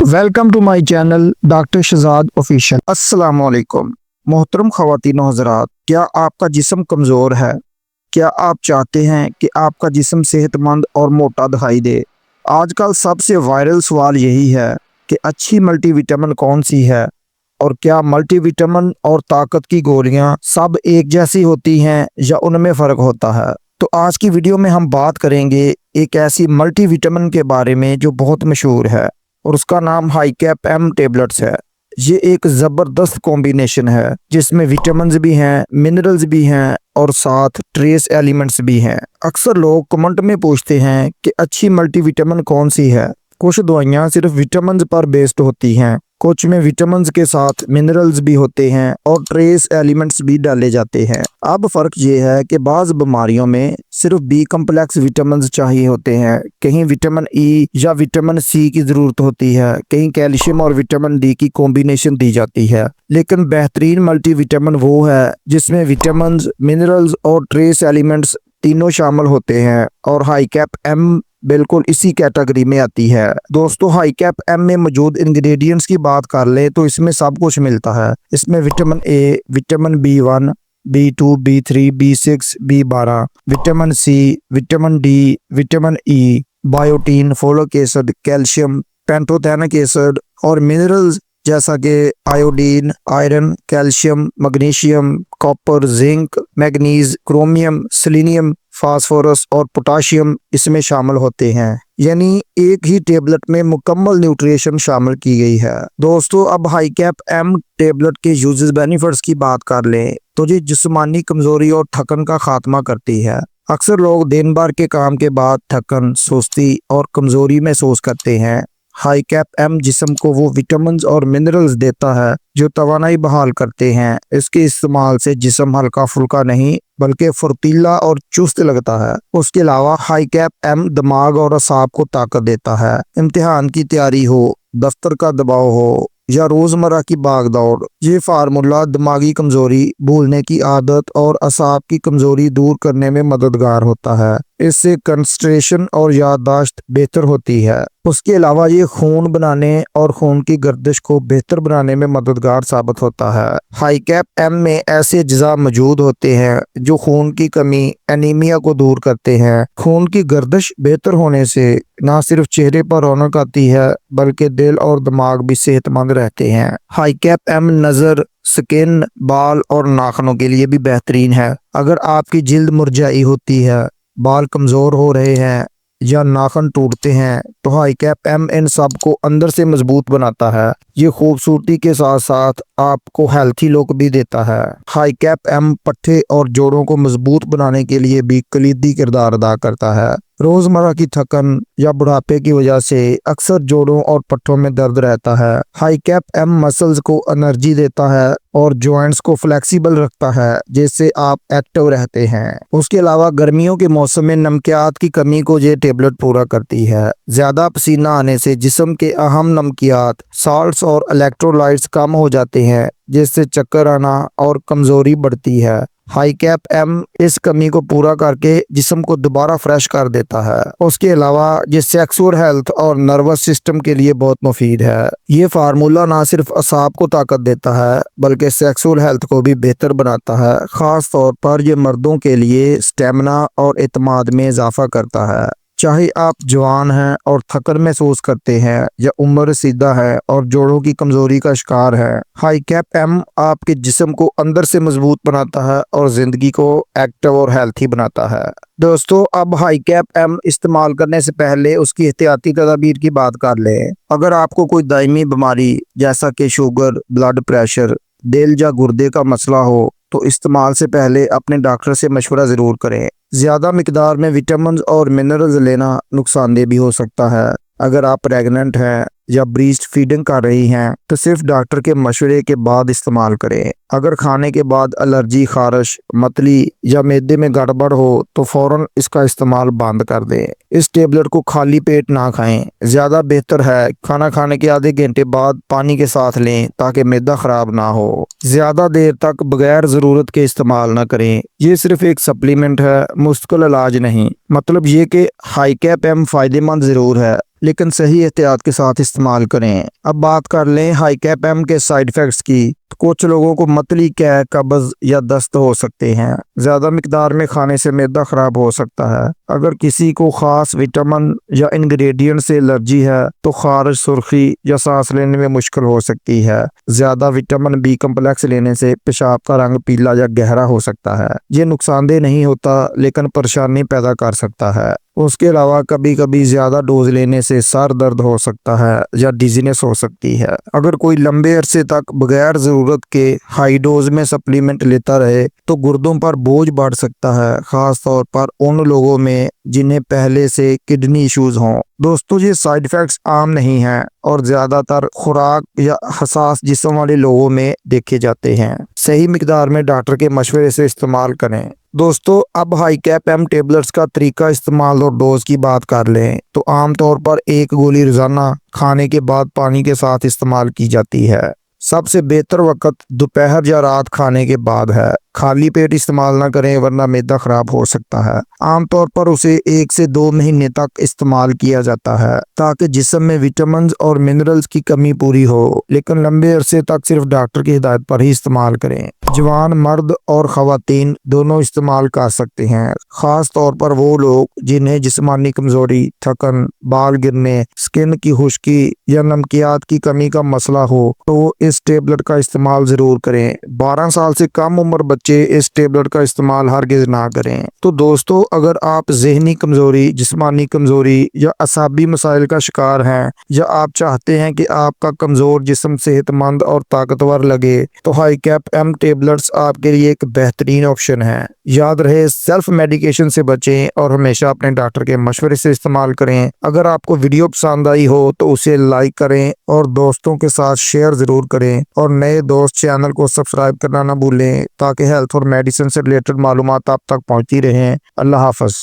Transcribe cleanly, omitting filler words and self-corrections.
Welcome to my channel doctor Shahzad official. अस्सलाम वालेकुम मोहतरम ख़वातीन व हज़रात, क्या आपका जिस्म कमज़ोर है? क्या आप चाहते हैं कि आपका जिस्म सेहतमंद और मोटा दिखाई दे? आजकल सबसे वायरल सवाल यही है कि अच्छी मल्टीविटामिन कौन सी है और क्या मल्टीविटामिन और ताकत की गोलियां सब एक जैसी होती हैं या उनमें फ़र्क होता है। तो आज की वीडियो में हम बात करेंगे एक ऐसी मल्टीविटामिन के बारे में जो बहुत मशहूर है और उसका नाम हाई कैप एम टेबलेट्स है। ये एक ज़बरदस्त कॉम्बिनेशन है जिसमें विटामिन्स भी हैं, मिनरल्स भी हैं और साथ ट्रेस एलिमेंट्स भी हैं। अक्सर लोग कमेंट में पूछते हैं कि अच्छी मल्टीविटामिन कौन सी है। कुछ दवाइयाँ सिर्फ विटामिन्स पर बेस्ड होती हैं, कुछ में विटामिन्स के साथ मिनरल्स भी होते हैं और ट्रेस एलिमेंट्स भी डाले जाते हैं। अब फ़र्क ये है कि बाज़ बीमारियों में सिर्फ बी कम्प्लेक्स विटामिन्स चाहिए होते हैं, कहीं विटामिन ई या विटामिन सी की ज़रूरत होती है, कहीं कैल्शियम और विटामिन डी की कॉम्बिनेशन दी जाती है। लेकिन बेहतरीन मल्टीविटामिन वो है जिसमें विटामिन्स, मिनरल्स और ट्रेस एलिमेंट्स तीनों शामिल होते हैं और हाई कैप एम बिल्कुल इसी कैटेगरी में आती है। दोस्तों, हाई कैप एम में मौजूद इंग्रेडिएंट्स की बात कर ले तो इसमें सब कुछ मिलता है। इसमें vitamin A, vitamin B1, B2, B3, B6, B12, vitamin C, vitamin D, vitamin E, biotin, folic acid, calcium, pantothenic acid और मिनरल्स जैसा कि iodine, iron, calcium, magnesium, copper, zinc, manganese, chromium, selenium, phosphorus और potassium इसमें शामिल होते हैं। यानी एक ही टेबलेट में मुकम्मल न्यूट्रिशन शामिल की गई है। दोस्तों, अब हाई कैप एम टेबलेट के यूजेस बेनिफिट्स की बात कर लें तो ये जिस्मानी कमजोरी और थकन का खात्मा करती है। अक्सर लोग दिन भर के काम के बाद थकन, सुस्ती और कमजोरी महसूस करते हैं। हाई कैप एम जिस्म को वो विटामिन्स और मिनरल्स देता है जो तवानाई बहाल करते हैं। इसके इस्तेमाल से जिस्म हल्का फुल्का नहीं बल्कि फुर्तीला और चुस्त लगता है। उसके अलावा हाई कैप एम दिमाग और असाब को ताकत देता है। इम्तिहान की तैयारी हो, दफ्तर का दबाव हो या रोजमर्रा की भागदौड़, ये फार्मूला दिमागी कमजोरी, भूलने की आदत और असाब की कमजोरी दूर करने में मददगार होता है। इससे कंसंट्रेशन और याददाश्त बेहतर होती है। उसके अलावा ये खून बनाने और खून की गर्दिश को बेहतर बनाने में मददगार साबित होता है। हाई कैप एम में ऐसे अज्जा मौजूद होते हैं जो खून की कमी, एनीमिया को दूर करते हैं। खून की गर्दिश बेहतर होने से न सिर्फ चेहरे पर रौनक आती है बल्कि दिल और दिमाग भी सेहतमंद रहते हैं। हाई कैप एम नजर, स्किन, बाल और नाखूनों के लिए भी बेहतरीन है। अगर आपकी जिल्द मुरझाई होती है, बाल कमजोर हो रहे हैं या नाखून टूटते हैं तो हाई कैप एम इन सब को अंदर से मजबूत बनाता है। ये खूबसूरती के साथ साथ आपको हेल्थी लुक भी देता है। हाई कैप एम पट्टे और जोड़ों को मजबूत बनाने के लिए भी कलीदी किरदार अदा करता है। रोजमर्रा की थकन या बुढ़ापे की वजह से अक्सर जोड़ों और पट्टों में दर्द रहता है। हाई कैप एम मसल्स को एनर्जी देता है और जॉइंट्स को फ्लेक्सिबल रखता है जिससे आप एक्टिव रहते हैं। उसके अलावा गर्मियों के मौसम में नमकियात की कमी को ये टेबलेट पूरा करती है। ज्यादा पसीना आने से जिस्म के अहम नमकियात, साल्ट्स और इलेक्ट्रोलाइट्स कम हो जाते हैं जिससे चक्कर आना और कमजोरी बढ़ती है। हाई कैप एम इस कमी को पूरा करके जिस्म को दोबारा फ्रेश कर देता है। उसके अलावा ये सेक्सुअल हेल्थ और नर्वस सिस्टम के लिए बहुत मुफीद है। ये फार्मूला ना सिर्फ असाब को ताकत देता है बल्कि सेक्सुअल हेल्थ को भी बेहतर बनाता है। खास तौर पर ये मर्दों के लिए स्टेमिना और एतमाद में इजाफा करता है। चाहे आप जवान हैं और थकन महसूस करते हैं या उम्र सीधा है और जोड़ों की कमजोरी का शिकार है, हाई कैप एम आपके जिस्म को अंदर से मजबूत बनाता है और जिंदगी को एक्टिव और हेल्थी बनाता है। दोस्तों, अब हाई कैप एम इस्तेमाल करने से पहले उसकी एहतियाती तदाबीर की बात कर लें। अगर आपको कोई दायमी बीमारी जैसा कि शुगर, ब्लड प्रेशर, दिल या गुर्दे का मसला हो तो इस्तेमाल से पहले अपने डॉक्टर से मशवरा ज़रूर करें। ज़्यादा मिकदार में विटामिन और मिनरल्स लेना नुकसानदेह भी हो सकता है। अगर आप प्रेग्नेंट हैं या ब्रीस्ट फीडिंग कर रही हैं तो सिर्फ डॉक्टर के मशवरे के बाद इस्तेमाल करें। अगर खाने के बाद एलर्जी, खारिश, मतली या मैदे में गड़बड़ हो तो फौरन इसका इस्तेमाल बंद कर दें। इस टेबलेट को खाली पेट ना खाएं। ज़्यादा बेहतर है खाना खाने के आधे घंटे बाद पानी के साथ लें ताकि मैदा खराब ना हो। ज़्यादा देर तक बगैर ज़रूरत के इस्तेमाल ना करें। ये सिर्फ एक सप्लीमेंट है, मुस्तकिल इलाज नहीं। मतलब ये कि हाई कैप एम फ़ायदेमंद ज़रूर है, लेकिन सही एहतियात के साथ इस्तेमाल करें। अब बात कर लें हाई कैप एम के साइड इफ़ेक्ट्स की। तो कुछ लोगों को मतली, कै, कब्ज़ या दस्त हो सकते हैं। ज़्यादा मिकदार में खाने से मैदा ख़राब हो सकता है। अगर किसी को ख़ास विटामिन या इंग्रेडिएंट से एलर्जी है तो खारिश, सुर्खी या सांस लेने में मुश्किल हो सकती है। ज़्यादा विटामिन बी कम्प्लेक्स लेने से पेशाब का रंग पीला या गहरा हो सकता है। ये नुकसानदेह नहीं होता, लेकिन परेशानी पैदा कर सकता है। उसके अलावा कभी कभी ज़्यादा डोज लेने से सर दर्द हो सकता है या डिजीनेस हो सकती है। अगर कोई लंबे अरसे तक बगैर ज़रूरत के हाई डोज में सप्लीमेंट लेता रहे तो गुर्दों पर बोझ बढ़ सकता है, ख़ास तौर पर उन लोगों में जिन्हें पहले से किडनी इश्यूज हों। दोस्तों, ये साइड इफ़ेक्ट्स आम नहीं हैं और ज़्यादातर खुराक या हसास जिस्म वाले लोगों में देखे जाते हैं। सही मिकदार में डॉक्टर के मशवरे से इस्तेमाल करें। दोस्तों, अब हाई कैप एम टेबलेट्स का तरीका इस्तेमाल और डोज की बात कर लें तो आमतौर पर एक गोली रोजाना खाने के बाद पानी के साथ इस्तेमाल की जाती है। सबसे बेहतर वक्त दोपहर या रात खाने के बाद है। खाली पेट इस्तेमाल ना करें वरना मैदा खराब हो सकता है। आमतौर पर उसे 1 से 2 महीने तक इस्तेमाल किया जाता है ताकि जिस्म में विटामिन और मिनरल्स की कमी पूरी हो, लेकिन लंबे अरसे तक सिर्फ डॉक्टर की हिदायत पर ही इस्तेमाल करें। जवान मर्द और ख़वातीन दोनों इस्तेमाल कर सकते हैं, खास तौर पर वो लोग जिन्हें जिस्मानी कमजोरी, थकन, बाल गिरने, स्किन की खुश्की या नमकियात की कमी का मसला हो तो इस टेबलेट का इस्तेमाल जरूर करें। 12 साल से कम उम्र बच्चे इस टेबलेट का इस्तेमाल हरगिज ना करें। तो दोस्तों, अगर आप ज़हनी कमजोरी, जिस्मानी कमजोरी या असाबी मसाइल का शिकार हैं या आप चाहते हैं कि आपका कमजोर जिस्म सेहतमंद और ताकतवर लगे तो हाई कैप एम टेबलेट्स आपके लिए एक बेहतरीन ऑप्शन है। याद रहे, सेल्फ मेडिकेशन से बचें और हमेशा अपने डॉक्टर के मशवरे से इस्तेमाल करें। अगर आपको वीडियो पसंद आई हो तो उसे लाइक करें और दोस्तों के साथ शेयर जरूर करें, और नए दोस्त चैनल को सब्सक्राइब करना ना भूलें ताकि हेल्थ और मेडिसिन से रिलेटेड मालूमात आप तक पहुंचती रहें। अल्लाह हाफ़िज़।